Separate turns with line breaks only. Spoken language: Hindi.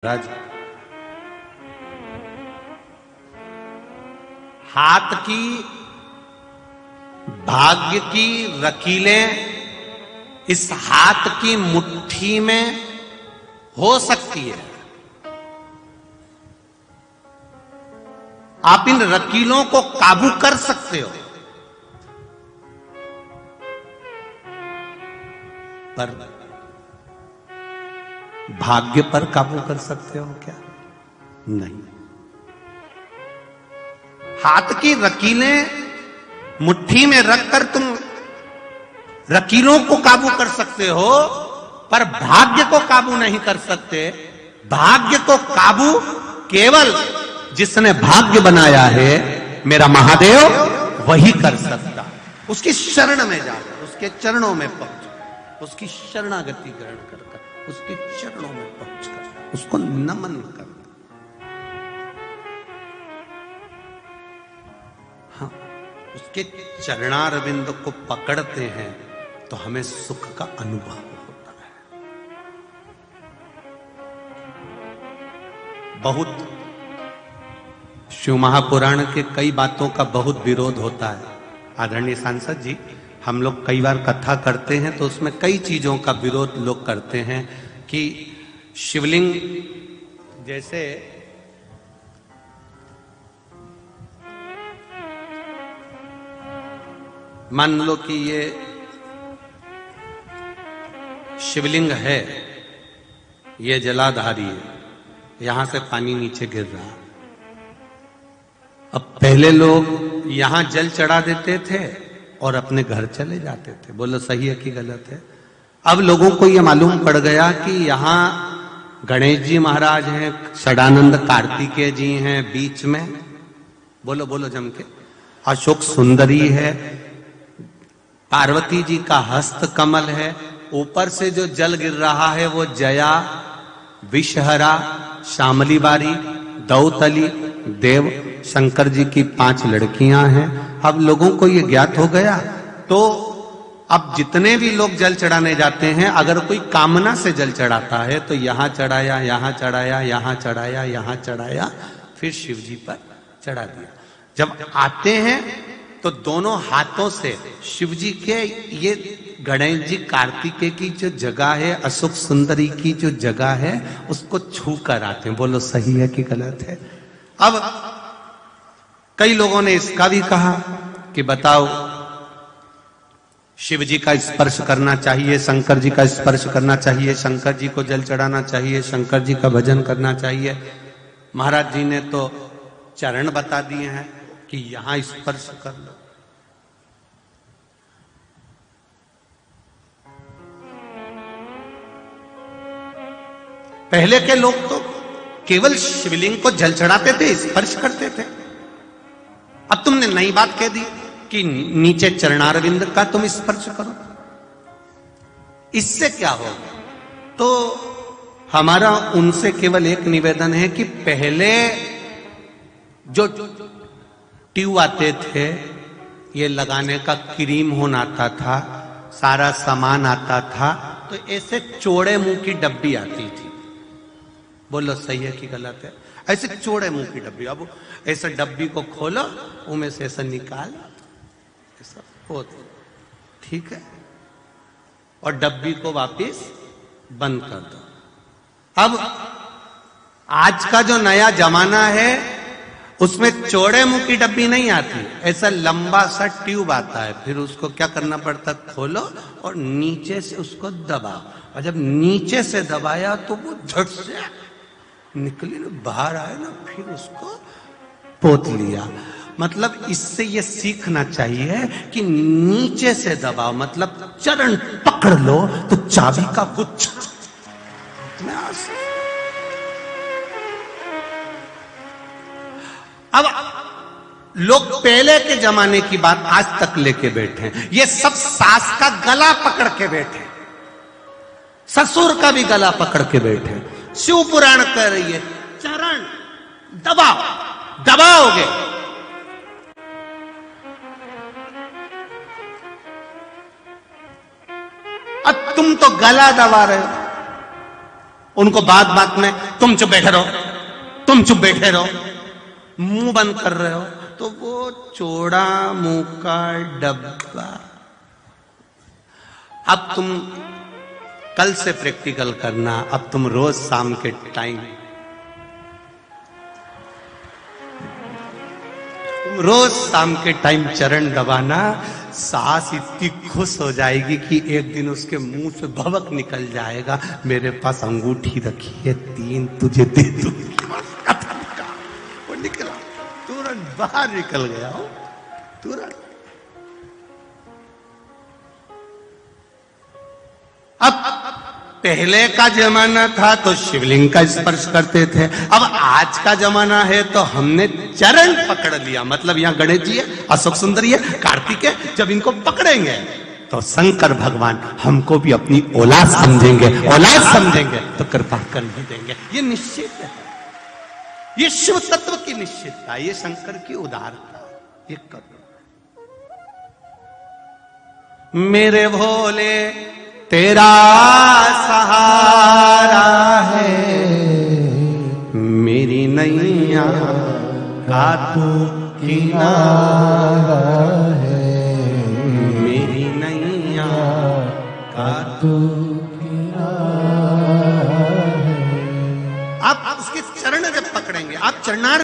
राज हाथ की भाग्य की रकीलें इस हाथ की मुट्ठी में हो सकती है। आप इन रकीलों को काबू कर सकते हो, पर भाग्य पर काबू कर सकते हो क्या? नहीं। हाथ की रकीलें मुट्ठी में रखकर तुम रकीलों को काबू कर सकते हो, पर भाग्य को काबू नहीं कर सकते। भाग्य को काबू केवल जिसने भाग्य बनाया है, मेरा महादेव, वही कर सकता। उसकी शरण में जाकर, उसके चरणों में पहुंच, उसकी शरणागति ग्रहण कर उसके चरणों में पहुंचकर उसको नमन करना। हाँ, उसके चरणारविंद को पकड़ते हैं तो हमें सुख का अनुभव होता है। बहुत शिव महापुराण के कई बातों का बहुत विरोध होता है। आदरणीय सांसद जी, हम लोग कई बार कथा करते हैं तो उसमें कई चीजों का विरोध लोग करते हैं कि शिवलिंग जैसे मान लो कि ये शिवलिंग है, ये जलाधारी है, यहां से पानी नीचे गिर रहा है। अब पहले लोग यहां जल चढ़ा देते थे और अपने घर चले जाते थे। बोलो सही है कि गलत है? अब लोगों को यह मालूम पड़ गया कि यहां गणेश जी महाराज हैं, षडानंद कार्तिकेय जी हैं बीच में, बोलो बोलो जम के, अशोक सुंदरी है, पार्वती जी का हस्त कमल है, ऊपर से जो जल गिर रहा है वो जया, विषहरा, शामली बारी, दौतली, देव, शंकर जी की 5 लड़कियां हैं। अब लोगों को ये ज्ञात हो गया, तो अब जितने भी लोग जल चढ़ाने जाते हैं, अगर कोई कामना से जल चढ़ाता है तो यहां चढ़ाया, यहां चढ़ाया, यहां चढ़ाया, यहां चढ़ाया, फिर शिव जी पर चढ़ा दिया। जब आते हैं तो दोनों हाथों से शिव जी के, ये गणेश जी कार्तिकेय की जो जगह है, अशोक सुंदरी की जो जगह है, उसको छू कर आते हैं। बोलो सही है कि गलत है? अब कई लोगों ने इसका भी कहा कि बताओ, शिव जी का स्पर्श करना चाहिए, शंकर जी का स्पर्श करना चाहिए, शंकर जी को जल चढ़ाना चाहिए, शंकर जी का भजन करना चाहिए। महाराज जी ने तो चरण बता दिए हैं कि यहां स्पर्श कर लो। पहले के लोग तो केवल शिवलिंग को जल चढ़ाते थे, स्पर्श करते थे। अब तुमने नई बात कह दी कि नीचे चरणारविंद का तुम स्पर्श करो। इससे क्या होगा? तो हमारा उनसे केवल एक निवेदन है कि पहले जो ट्यूब आते थे, ये लगाने का क्रीम होना आता था, सारा सामान आता था, तो ऐसे चौड़े मुंह की डब्बी आती थी। बोलो सही है कि गलत है? ऐसे चौड़े मुंह की डब्बी, अब ऐसे डब्बी को खोलो, उनमें से ऐसा निकाल, ऐसा हो, ठीक है, और डब्बी को वापस बंद कर दो। अब आज का जो नया जमाना है, उसमें चौड़े मुंह की डब्बी नहीं आती, ऐसा लंबा सा ट्यूब आता है। फिर उसको क्या करना पड़ता? खोलो और नीचे से उसको दबाओ, और जब नीचे से दबाया तो वो झट से निकली ना, बाहर आए ना, फिर उसको पोत लिया। मतलब इससे ये सीखना चाहिए कि नीचे से दबाओ, मतलब चरण पकड़ लो तो चाबी का गुच्छा। अब लोग पहले के जमाने की बात आज तक लेके बैठे हैं। ये सब सास का गला पकड़ के बैठे, ससुर का भी गला पकड़ के बैठे। शिव पुराण कह रही है चरण दबाओ, दबाओगे अब तुम तो गला दबा रहे हो। उनको बात बात में तुम चुप बैठे रहो, तुम चुप बैठे रहो, मुंह बंद कर रहे हो, तो वो चौड़ा मुंह का डब्बा। अब तुम कल से प्रैक्टिकल करना, अब तुम रोज शाम के टाइम, रोज शाम के टाइम चरण दबाना, सास इतनी खुश हो जाएगी कि एक दिन उसके मुंह से भवक निकल जाएगा, मेरे पास अंगूठी रखी है 3 तुझे दे दूंगी। वो निकला, तुरंत बाहर निकल गया हो, तुरंत। अब पहले का जमाना था तो शिवलिंग का स्पर्श करते थे, अब आज का जमाना है तो हमने चरण पकड़ लिया। मतलब यहां गणेश जी है, अशोक सुंदरी है, कार्तिक है, जब इनको पकड़ेंगे तो शंकर भगवान हमको भी अपनी औलाद समझेंगे, औलाद समझेंगे तो कृपा कर ही देंगे। ये निश्चित है, ये शिव तत्व की निश्चितता, ये शंकर की उदारता। ये करो मेरे भोले तेरा सहारा है, मेरी नैया का तू किनारा है, मेरी नैया का तू किनारा है। आप उसके चरण जब पकड़ेंगे, आप चरणार